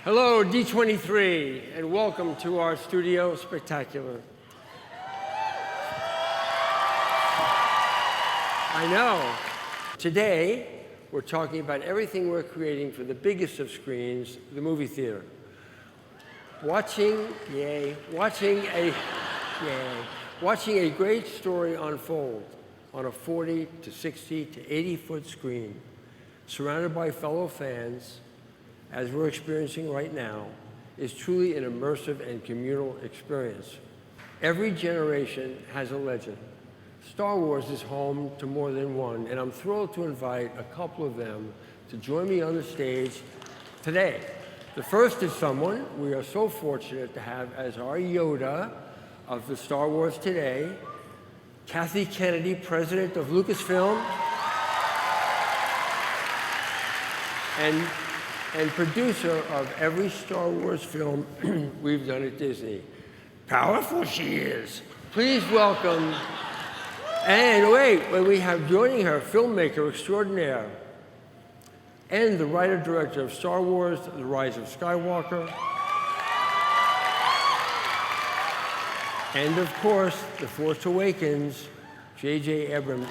Hello, D23, and welcome to our studio spectacular. I know. Today, we're talking about everything we're creating for the biggest of screens, the movie theater. Watching a great story unfold on a 40 to 60 to 80-foot screen, surrounded by fellow fans, as we're experiencing right now, is truly an immersive and communal experience. Every generation has a legend. Star Wars is home to more than one, and I'm thrilled to invite a couple of them to join me on the stage today. The first is someone we are so fortunate to have as our Yoda of the Star Wars today, Kathy Kennedy, president of Lucasfilm, and producer of every Star Wars film we've done at Disney. Powerful she is. Please welcome, and wait, we have joining her filmmaker extraordinaire and the writer-director of Star Wars, The Rise of Skywalker, and of course, The Force Awakens, J.J. Abrams.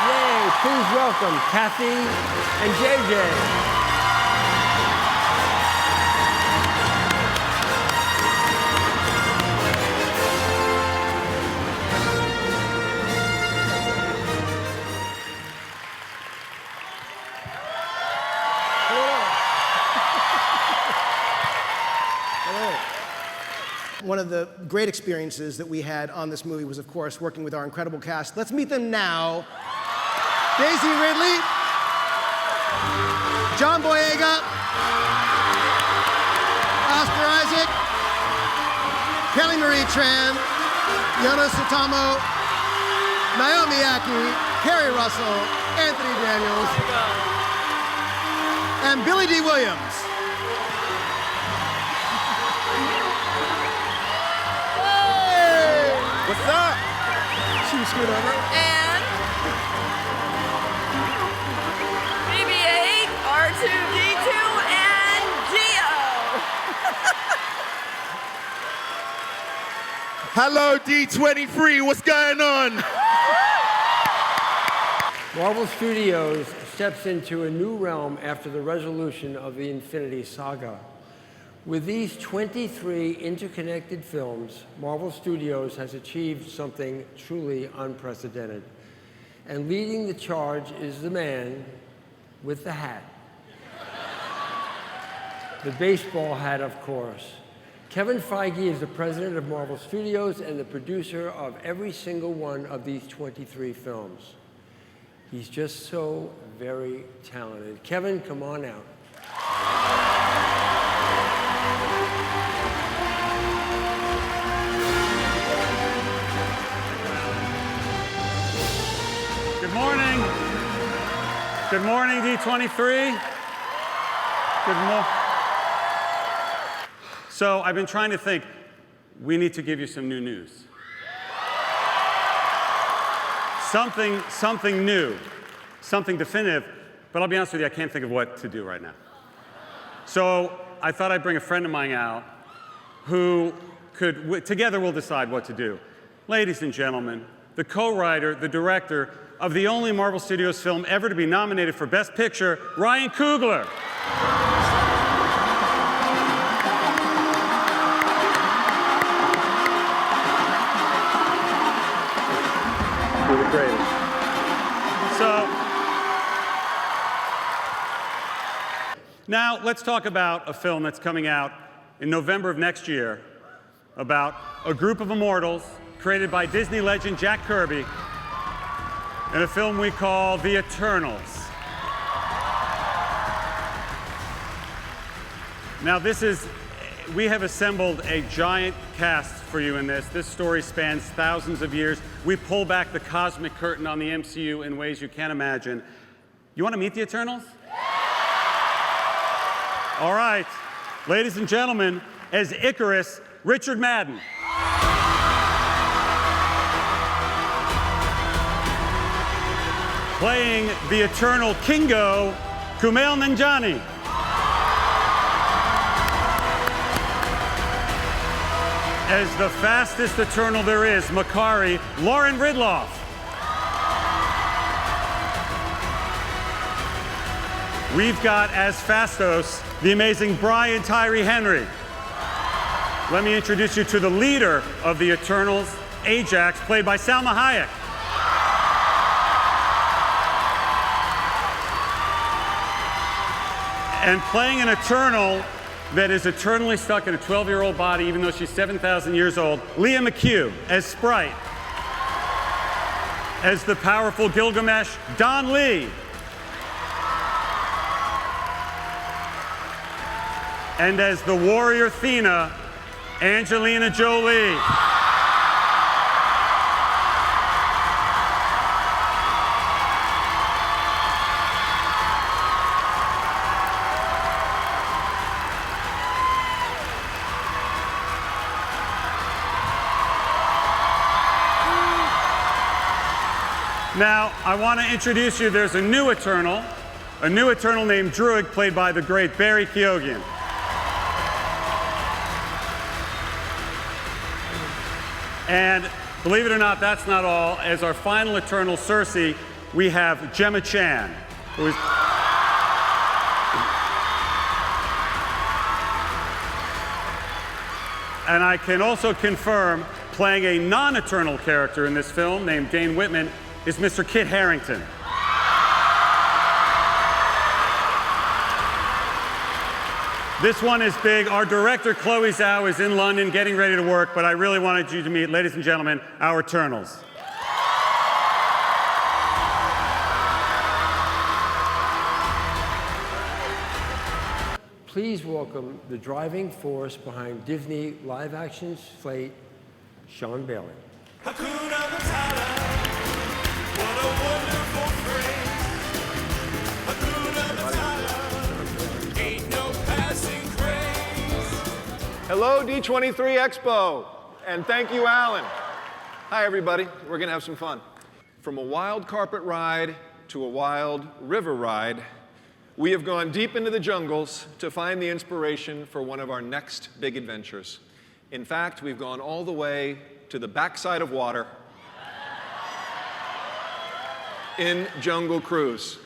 Yay, please welcome Kathy and J.J. One of the great experiences that we had on this movie was, of course, working with our incredible cast. Let's meet them now. Daisy Ridley, John Boyega, Oscar Isaac, Kelly Marie Tran, Jonas Suotamo, Naomi Ackie, Kerry Russell, Anthony Daniels, and Billy D. Williams. What's up? She was scoot over. And BB-8, R2-D2, and Geo. Hello, D23. What's going on? Marvel Studios steps into a new realm after the resolution of the Infinity Saga. With these 23 interconnected films, Marvel Studios has achieved something truly unprecedented. And leading the charge is the man with the hat. The baseball hat, of course. Kevin Feige is the president of Marvel Studios and the producer of every single one of these 23 films. He's just so very talented. Kevin, come on out. Good morning. Good morning, D23. Good morning. So I've been trying to think, we need to give you some new news. Something new, something definitive, but I'll be honest with you, I can't think of what to do right now. So I thought I'd bring a friend of mine out who together we'll decide what to do. Ladies and gentlemen, the co-writer, the director of the only Marvel Studios film ever to be nominated for Best Picture, Ryan Coogler. You're the greatest. So, now let's talk about a film that's coming out in November of next year about a group of immortals created by Disney legend Jack Kirby in a film we call The Eternals. Now we have assembled a giant cast for you in this. This story spans thousands of years. We pull back the cosmic curtain on the MCU in ways you can't imagine. You want to meet the Eternals? All right, ladies and gentlemen, as Icarus, Richard Madden. Playing the Eternal Kingo, Kumail Nanjiani. as the fastest Eternal there is, Makari, Lauren Ridloff. We've got as Fastos, the amazing Brian Tyree Henry. Let me introduce you to the leader of the Eternals, Ajax, played by Salma Hayek. And playing an Eternal that is eternally stuck in a 12-year-old body, even though she's 7,000 years old, Leah McHugh as Sprite. As the powerful Gilgamesh, Don Lee. And as the warrior Thena, Angelina Jolie. Now, I want to introduce you, there's a new Eternal named Druig, played by the great Barry Keoghan. And believe it or not, that's not all. As our final Eternal, Cersei, we have Gemma Chan, who is... And I can also confirm, playing a non-Eternal character in this film named Dane Whitman is Mr. Kit Harington. This one is big. Our director, Chloe Zhao, is in London getting ready to work, but I really wanted you to meet, ladies and gentlemen, our Eternals. Please welcome the driving force behind Disney live-action slate, Sean Bailey. Hakuna Matata, what a wonderful phrase. Hakuna Matata, ain't no passing craze. Hello, D23 Expo, and thank you, Alan. Hi, everybody. We're going to have some fun. From a wild carpet ride to a wild river ride, we have gone deep into the jungles to find the inspiration for one of our next big adventures. In fact, we've gone all the way to the backside of water in Jungle Cruise.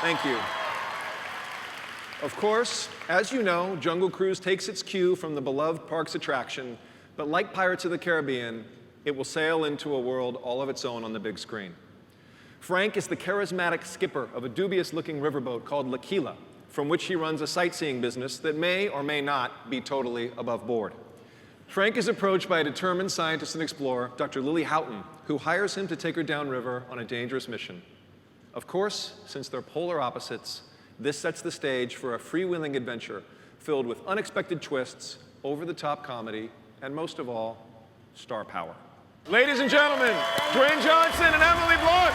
Thank you. Of course, as you know, Jungle Cruise takes its cue from the beloved park's attraction, but like Pirates of the Caribbean, it will sail into a world all of its own on the big screen. Frank is the charismatic skipper of a dubious-looking riverboat called L'Aquila, from which he runs a sightseeing business that may or may not be totally above board. Frank is approached by a determined scientist and explorer, Dr. Lily Houghton, who hires him to take her downriver on a dangerous mission. Of course, since they're polar opposites, this sets the stage for a freewheeling adventure filled with unexpected twists, over-the-top comedy, and most of all, star power. Ladies and gentlemen, Dwayne Johnson and Emily Blunt.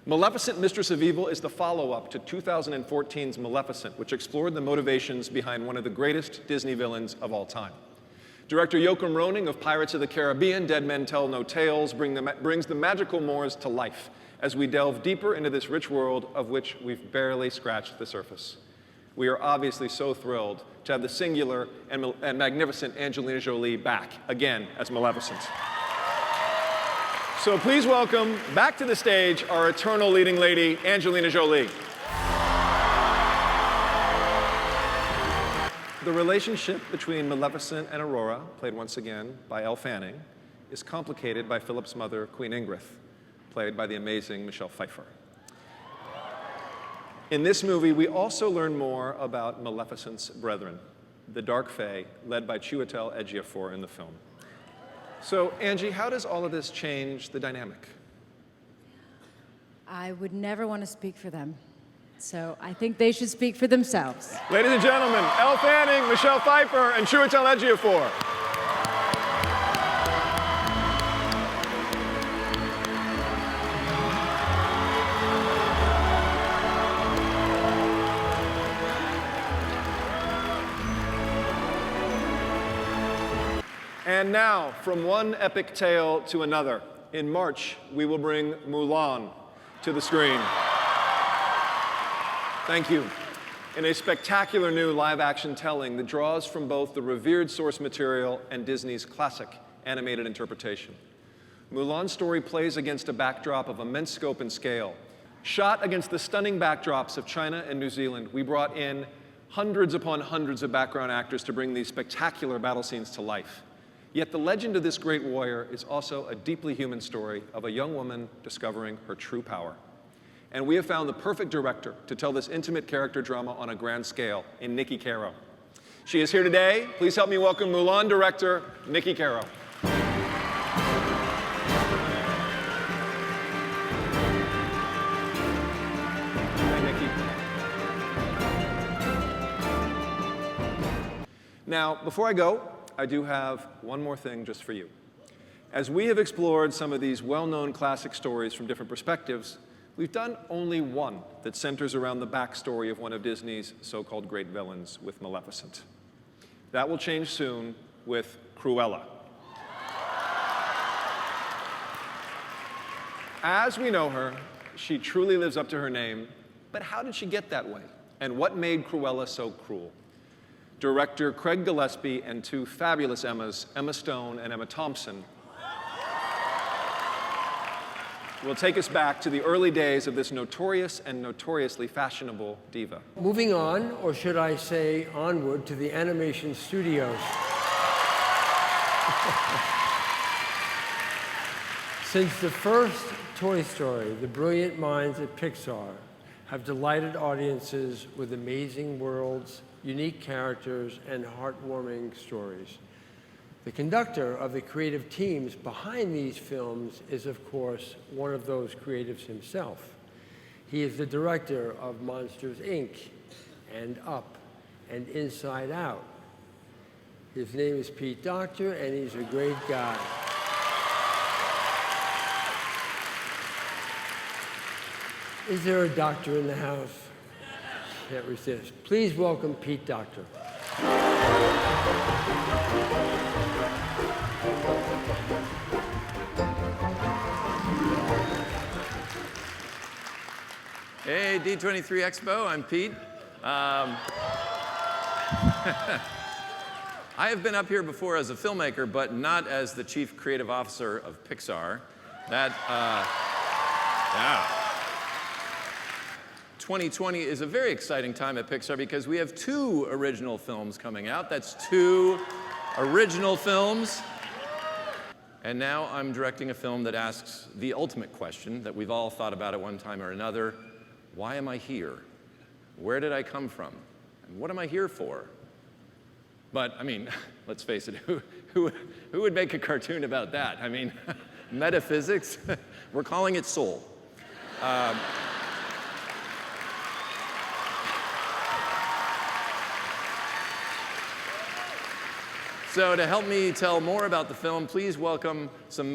Maleficent, Mistress of Evil is the follow-up to 2014's Maleficent, which explored the motivations behind one of the greatest Disney villains of all time. Director Joachim Roning of Pirates of the Caribbean, Dead Men Tell No Tales, brings the magical Moors to life as we delve deeper into this rich world of which we've barely scratched the surface. We are obviously so thrilled to have the singular and magnificent Angelina Jolie back again as Maleficent. So please welcome back to the stage our eternal leading lady, Angelina Jolie. The relationship between Maleficent and Aurora, played once again by Elle Fanning, is complicated by Philip's mother, Queen Ingrid, played by the amazing Michelle Pfeiffer. In this movie, we also learn more about Maleficent's brethren, the Dark Fae, led by Chiwetel Ejiofor in the film. So, Angie, how does all of this change the dynamic? I would never want to speak for them. So I think they should speak for themselves. Ladies and gentlemen, Elle Fanning, Michelle Pfeiffer, and Chiwetel Ejiofor. And now, from one epic tale to another, in March, we will bring Mulan to the screen. Thank you. in a spectacular new live-action telling that draws from both the revered source material and Disney's classic animated interpretation. Mulan's story plays against a backdrop of immense scope and scale. Shot against the stunning backdrops of China and New Zealand, we brought in hundreds upon hundreds of background actors to bring these spectacular battle scenes to life. Yet the legend of this great warrior is also a deeply human story of a young woman discovering her true power. And we have found the perfect director to tell this intimate character drama on a grand scale in Nikki Caro. She is here today. Please help me welcome Mulan director, Nikki Caro. Now, before I go, I do have one more thing just for you. As we have explored some of these well-known classic stories from different perspectives, we've done only one that centers around the backstory of one of Disney's so-called great villains with Maleficent. That will change soon with Cruella. As we know her, she truly lives up to her name, but how did she get that way? And what made Cruella so cruel? Director Craig Gillespie and two fabulous Emmas, Emma Stone and Emma Thompson, will take us back to the early days of this notorious and notoriously fashionable diva. Moving on, or should I say onward, to the animation studios. Since the first Toy Story, the brilliant minds at Pixar have delighted audiences with amazing worlds, unique characters, and heartwarming stories. The conductor of the creative teams behind these films is, of course, one of those creatives himself. He is the director of Monsters, Inc., and Up, and Inside Out. His name is Pete Docter, and he's a great guy. Is there a doctor in the house? Can't resist. Please welcome Pete Docter. Hey, D23 Expo, I'm Pete. I have been up here before as a filmmaker, but not as the chief creative officer of Pixar. Yeah. 2020 is a very exciting time at Pixar because we have 2 original films coming out. That's 2 original films. And now I'm directing a film that asks the ultimate question that we've all thought about at one time or another. Why am I here? Where did I come from? And what am I here for? But, I mean, let's face it, who would make a cartoon about that? I mean, metaphysics? We're calling it Soul. So to help me tell more about the film, please welcome some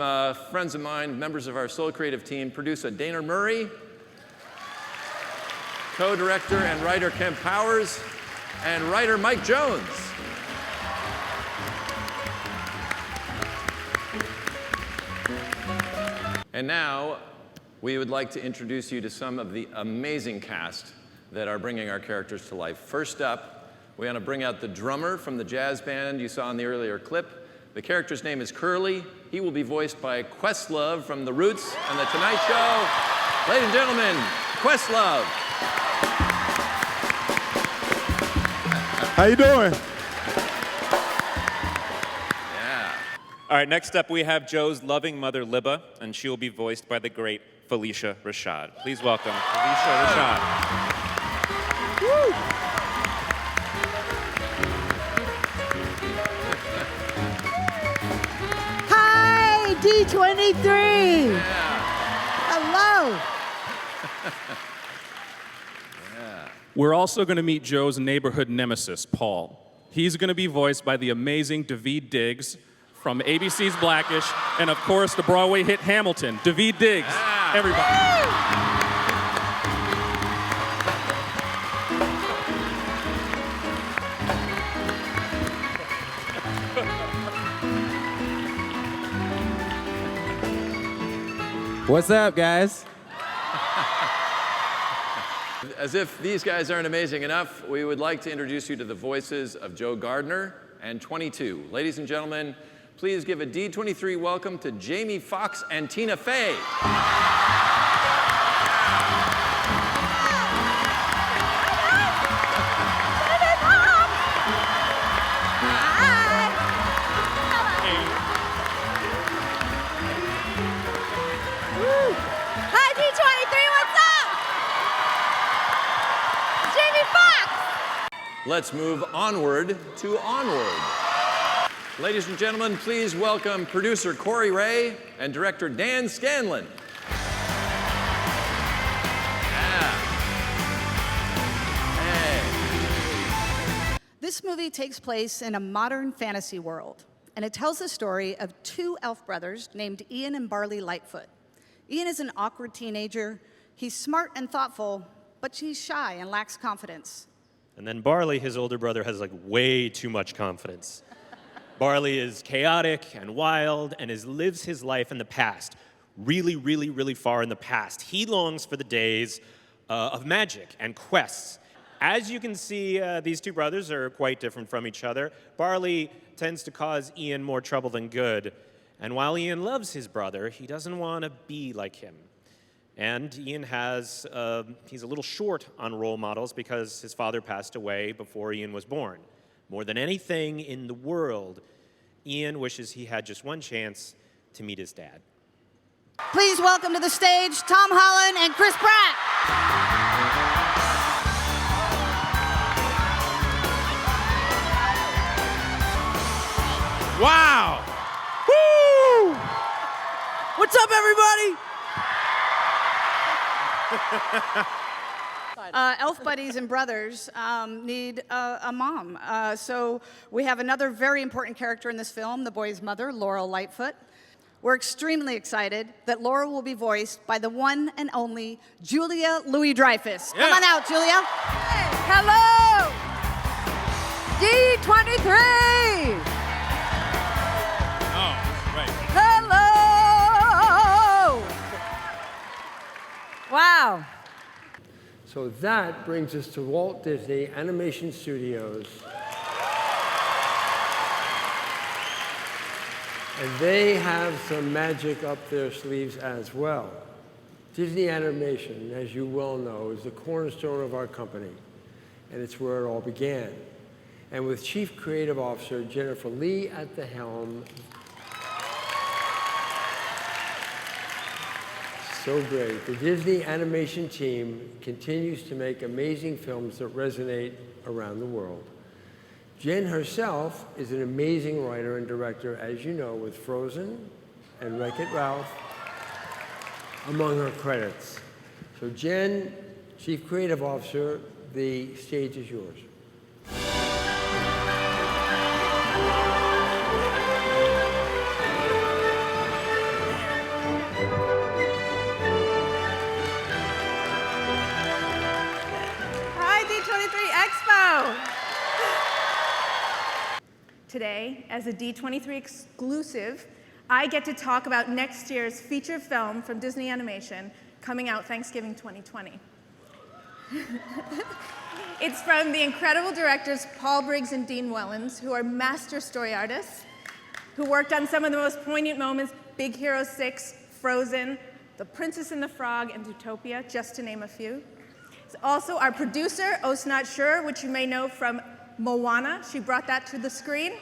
friends of mine, members of our Soul Creative team, producer Dana Murray, co-director and writer Kemp Powers, and writer Mike Jones. And now, we would like to introduce you to some of the amazing cast that are bringing our characters to life. First up, we want to bring out the drummer from the jazz band you saw in the earlier clip. The character's name is Curly. He will be voiced by Questlove from The Roots and The Tonight Show. Ladies and gentlemen, Questlove. How you doing? Yeah. All right, next up we have Joe's loving mother, Libba, and she will be voiced by the great Felicia Rashad. Please welcome Felicia Rashad. Woo! Hi, D23. Yeah. Hello. We're also going to meet Joe's neighborhood nemesis, Paul. He's going to be voiced by the amazing Daveed Diggs from ABC's Blackish, and of course the Broadway hit Hamilton. Daveed Diggs, everybody. What's up, guys? as if these guys aren't amazing enough, we would like to introduce you to the voices of Joe Gardner and 22. Ladies and gentlemen, please give a D23 welcome to Jamie Foxx and Tina Fey. Hi, D23, what's up? Jamie Foxx! Let's move onward to Onward. Ladies and gentlemen, please welcome producer Corey Ray and director Dan Scanlon. This movie takes place in a modern fantasy world, and it tells the story of two elf brothers named Ian and Barley Lightfoot. Ian is an awkward teenager. He's smart and thoughtful, but he's shy and lacks confidence. And then Barley, his older brother, has like way too much confidence. Barley is chaotic and wild and lives his life in the past, really, really, really far in the past. He longs for the days of magic and quests. As you can see, these two brothers are quite different from each other. Barley tends to cause Ian more trouble than good. And while Ian loves his brother, he doesn't want to be like him. And Ian he's a little short on role models because his father passed away before Ian was born. More than anything in the world, Ian wishes he had just one chance to meet his dad. Please welcome to the stage Tom Holland and Chris Pratt. Wow! Woo! What's up, everybody? Elf buddies and brothers need a mom. So we have another very important character in this film, the boy's mother, Laurel Lightfoot. We're extremely excited that Laurel will be voiced by the one and only Julia Louis-Dreyfus. Come on out, Julia. Hey, hello! D23! Oh, right. Hello! Wow. So that brings us to Walt Disney Animation Studios. And they have some magic up their sleeves as well. Disney Animation, as you well know, is the cornerstone of our company, and it's where it all began. And with Chief Creative Officer Jennifer Lee at the helm, so great. The Disney Animation team continues to make amazing films that resonate around the world. Jen herself is an amazing writer and director, as you know, with Frozen and Wreck-It Ralph, among her credits. So Jen, Chief Creative Officer, the stage is yours. Hi, D23 Expo! Today, as a D23 exclusive, I get to talk about next year's feature film from Disney Animation coming out Thanksgiving 2020. It's from the incredible directors Paul Briggs and Dean Wellens, who are master story artists, who worked on some of the most poignant moments, Big Hero 6, Frozen, The Princess and the Frog, and Zootopia, just to name a few. It's also our producer, Osnat Shur, which you may know from Moana. She brought that to the screen.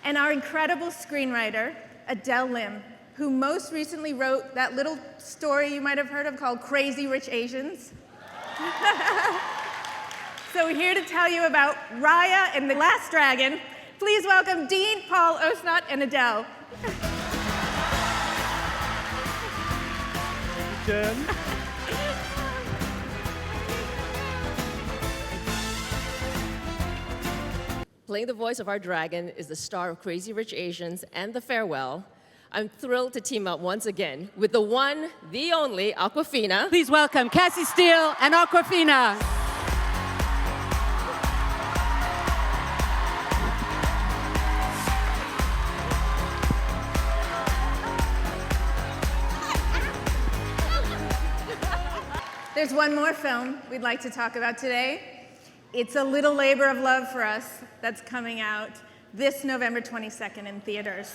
And our incredible screenwriter, Adele Lim, who most recently wrote that little story you might have heard of called Crazy Rich Asians. So we're here to tell you about Raya and the Last Dragon. Please welcome Dean, Paul, Osnat, and Adele. Jen. Playing the voice of our dragon is the star of Crazy Rich Asians and The Farewell. I'm thrilled to team up once again with the one, the only Awkwafina. Please welcome Cassie Steele and Awkwafina. There's one more film we'd like to talk about today. It's a little labor of love for us that's coming out this November 22nd in theaters.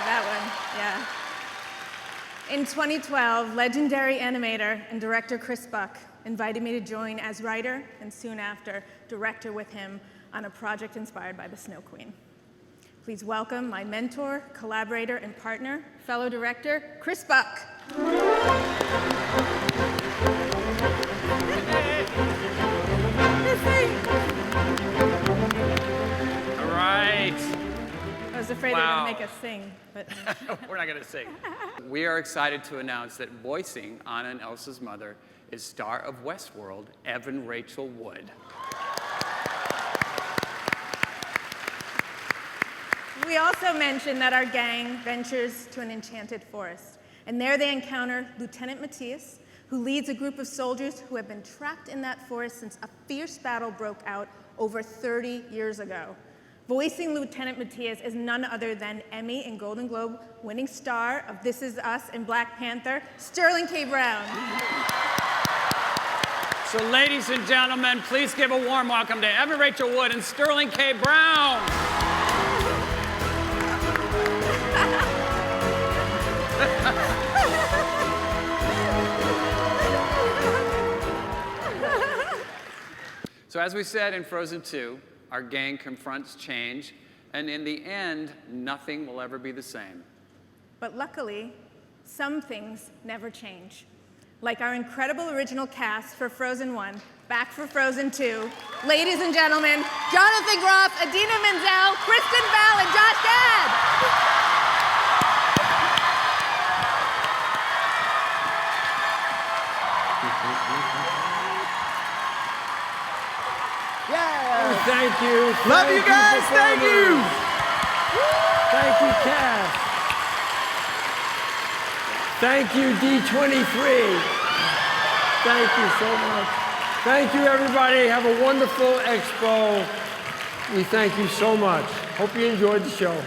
That one, yeah. In 2012, legendary animator and director Chris Buck invited me to join as writer and soon after director with him on a project inspired by the Snow Queen. Please welcome my mentor, collaborator, and partner, fellow director, Chris Buck. All right. I was afraid they were going to make us sing, but We're not going to sing. We are excited to announce that voicing Anna and Elsa's mother is star of Westworld, Evan Rachel Wood. we also mentioned that our gang ventures to an enchanted forest, and there they encounter Lieutenant Matthias, who leads a group of soldiers who have been trapped in that forest since a fierce battle broke out over 30 years ago. Voicing Lieutenant Matthias is none other than Emmy and Golden Globe winning star of This Is Us and Black Panther, Sterling K. Brown. So ladies and gentlemen, please give a warm welcome to Evan Rachel Wood and Sterling K. Brown. So as we said in Frozen 2, our gang confronts change, and in the end, nothing will ever be the same. But luckily, some things never change. Like our incredible original cast for Frozen 1, back for Frozen 2. Ladies and gentlemen, Jonathan Groff, Idina Menzel, Kristen Bell, and Josh Gad. Thank you. Love you guys. Thank you. Thank you, cast. Thank you, D23. Thank you so much. Thank you, everybody. Have a wonderful expo. We thank you so much. Hope you enjoyed the show.